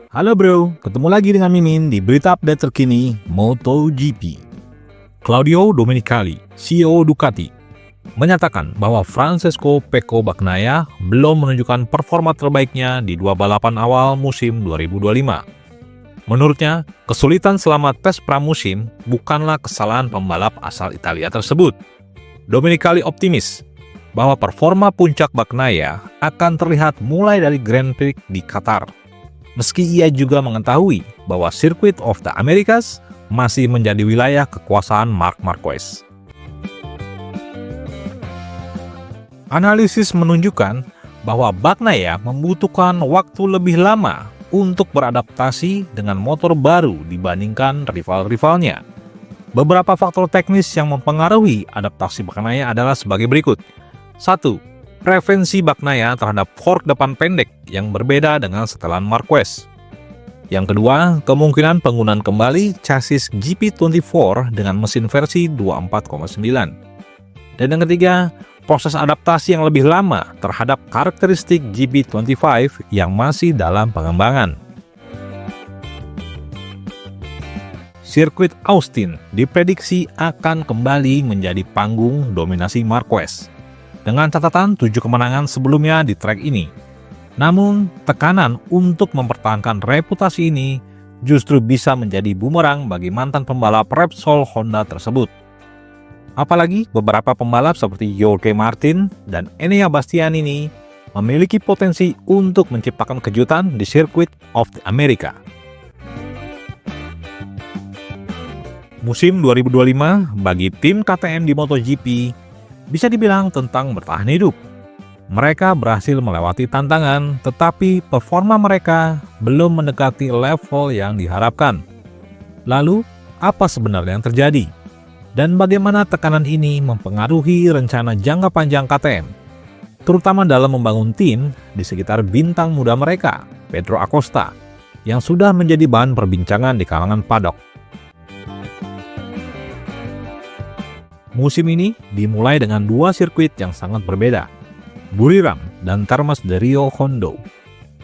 Halo bro, ketemu lagi dengan Mimin di berita update terkini MotoGP. Claudio Domenicali, CEO Ducati, menyatakan bahwa Francesco Pecco Bagnaia belum menunjukkan performa terbaiknya di dua balapan awal musim 2025. Menurutnya, kesulitan selama tes pramusim bukanlah kesalahan pembalap asal Italia tersebut. Domenicali optimis bahwa performa puncak Bagnaia akan terlihat mulai dari Grand Prix di Qatar. Meski ia juga mengetahui bahwa Circuit of the Americas masih menjadi wilayah kekuasaan Marc Marquez. Analisis menunjukkan bahwa Bagnaia membutuhkan waktu lebih lama untuk beradaptasi dengan motor baru dibandingkan rival-rivalnya. Beberapa faktor teknis yang mempengaruhi adaptasi Bagnaia adalah sebagai berikut. 1. Preferensi Bagnaia terhadap fork depan pendek yang berbeda dengan setelan Marquez. Yang kedua, kemungkinan penggunaan kembali chassis GP24 dengan mesin versi 24,9. Dan yang ketiga, proses adaptasi yang lebih lama terhadap karakteristik GP25 yang masih dalam pengembangan. Sirkuit Austin diprediksi akan kembali menjadi panggung dominasi Marquez, dengan catatan 7 kemenangan sebelumnya di trek ini. Namun, tekanan untuk mempertahankan reputasi ini justru bisa menjadi bumerang bagi mantan pembalap Repsol Honda tersebut. Apalagi beberapa pembalap seperti Jorge Martin dan Enea Bastianini memiliki potensi untuk menciptakan kejutan di Circuit of the America. Musim 2025 bagi tim KTM di MotoGP bisa dibilang tentang bertahan hidup. Mereka berhasil melewati tantangan, tetapi performa mereka belum mendekati level yang diharapkan. Lalu, apa sebenarnya yang terjadi? Dan bagaimana tekanan ini mempengaruhi rencana jangka panjang KTM, terutama dalam membangun tim di sekitar bintang muda mereka, Pedro Acosta, yang sudah menjadi bahan perbincangan di kalangan paddock. Musim ini dimulai dengan dua sirkuit yang sangat berbeda, Buriram dan Termas de Rio Hondo.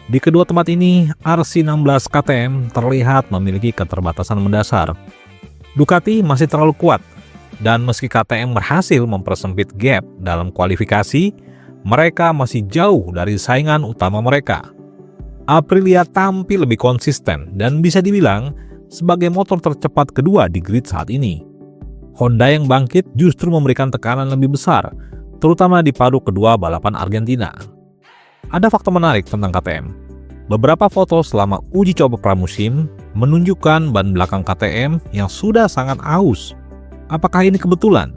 Di kedua tempat ini, RC16 KTM terlihat memiliki keterbatasan mendasar. Ducati masih terlalu kuat, dan meski KTM berhasil mempersempit gap dalam kualifikasi, mereka masih jauh dari saingan utama mereka. Aprilia tampil lebih konsisten dan bisa dibilang sebagai motor tercepat kedua di grid saat ini. Honda yang bangkit justru memberikan tekanan lebih besar, terutama di paruh kedua balapan Argentina. Ada fakta menarik tentang KTM. Beberapa foto selama uji coba pramusim menunjukkan ban belakang KTM yang sudah sangat aus. Apakah ini kebetulan?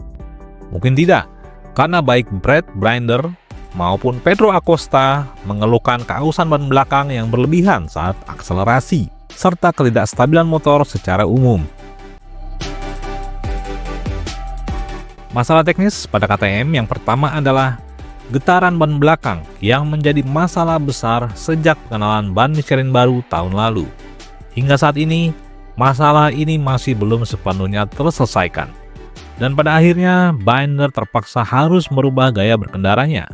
Mungkin tidak, karena baik Brad Binder maupun Pedro Acosta mengeluhkan keausan ban belakang yang berlebihan saat akselerasi, serta ketidakstabilan motor secara umum. Masalah teknis pada KTM yang pertama adalah getaran ban belakang yang menjadi masalah besar sejak pengenalan ban Michelin baru tahun lalu. Hingga saat ini, masalah ini masih belum sepenuhnya terselesaikan. Dan pada akhirnya, Binder terpaksa harus merubah gaya berkendaranya.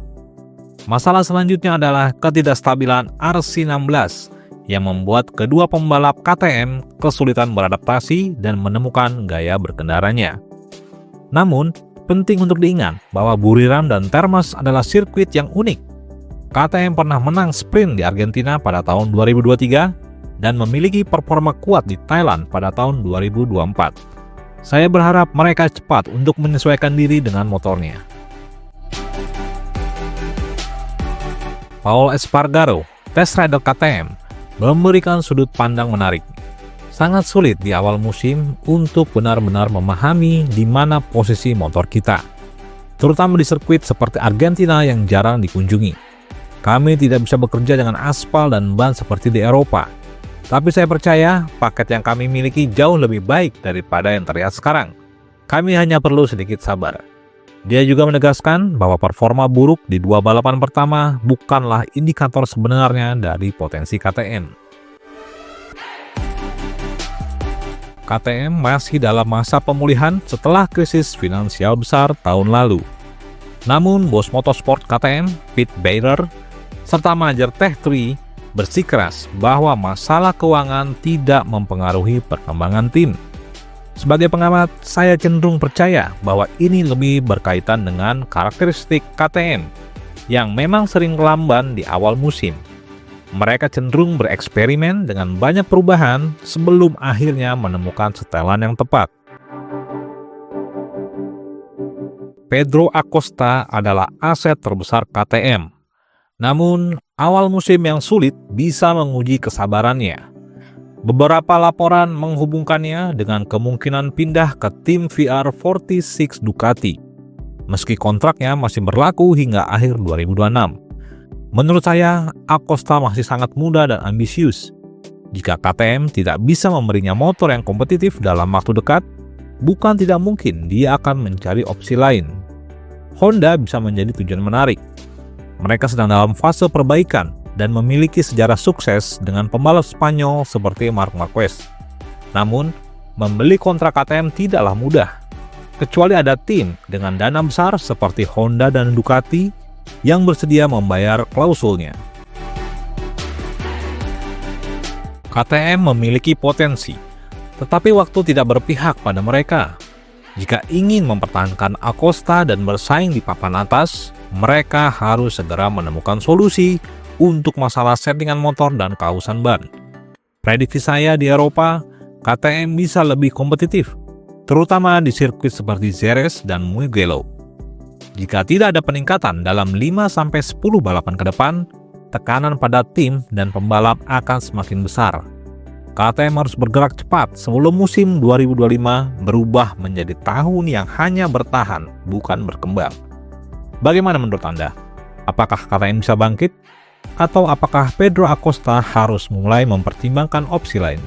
Masalah selanjutnya adalah ketidakstabilan RC16 yang membuat kedua pembalap KTM kesulitan beradaptasi dan menemukan gaya berkendaranya. Namun, penting untuk diingat bahwa Buriram dan Termas adalah sirkuit yang unik. KTM pernah menang sprint di Argentina pada tahun 2023 dan memiliki performa kuat di Thailand pada tahun 2024. Saya berharap mereka cepat untuk menyesuaikan diri dengan motornya. Paul Espargaro, test rider KTM, memberikan sudut pandang menarik. Sangat sulit di awal musim untuk benar-benar memahami di mana posisi motor kita, terutama di sirkuit seperti Argentina yang jarang dikunjungi. Kami tidak bisa bekerja dengan aspal dan ban seperti di Eropa, tapi saya percaya paket yang kami miliki jauh lebih baik daripada yang terlihat sekarang. Kami hanya perlu sedikit sabar. Dia juga menegaskan bahwa performa buruk di dua balapan pertama bukanlah indikator sebenarnya dari potensi KTM. KTM masih dalam masa pemulihan setelah krisis finansial besar tahun lalu. Namun, bos motorsport KTM, Pete Bader, serta manajer Tech3 bersikeras bahwa masalah keuangan tidak mempengaruhi perkembangan tim. Sebagai pengamat, saya cenderung percaya bahwa ini lebih berkaitan dengan karakteristik KTM yang memang sering lamban di awal musim. Mereka cenderung bereksperimen dengan banyak perubahan sebelum akhirnya menemukan setelan yang tepat. Pedro Acosta adalah aset terbesar KTM. Namun, awal musim yang sulit bisa menguji kesabarannya. Beberapa laporan menghubungkannya dengan kemungkinan pindah ke tim VR46 Ducati, meski kontraknya masih berlaku hingga akhir 2026. Menurut saya, Acosta masih sangat muda dan ambisius. Jika KTM tidak bisa memberinya motor yang kompetitif dalam waktu dekat, bukan tidak mungkin dia akan mencari opsi lain. Honda bisa menjadi tujuan menarik. Mereka sedang dalam fase perbaikan dan memiliki sejarah sukses dengan pembalap Spanyol seperti Marc Marquez. Namun, membeli kontrak KTM tidaklah mudah, kecuali ada tim dengan dana besar seperti Honda dan Ducati yang bersedia membayar klausulnya. KTM memiliki potensi, tetapi waktu tidak berpihak pada mereka. Jika ingin mempertahankan Acosta dan bersaing di papan atas, mereka harus segera menemukan solusi untuk masalah settingan motor dan kausan ban. Prediksi saya di Eropa, KTM bisa lebih kompetitif, terutama di sirkuit seperti Jerez dan Mugello. Jika tidak ada peningkatan dalam 5-10 balapan ke depan, tekanan pada tim dan pembalap akan semakin besar. KTM harus bergerak cepat sebelum musim 2025 berubah menjadi tahun yang hanya bertahan, bukan berkembang. Bagaimana menurut Anda? Apakah KTM bisa bangkit? Atau apakah Pedro Acosta harus mulai mempertimbangkan opsi lain?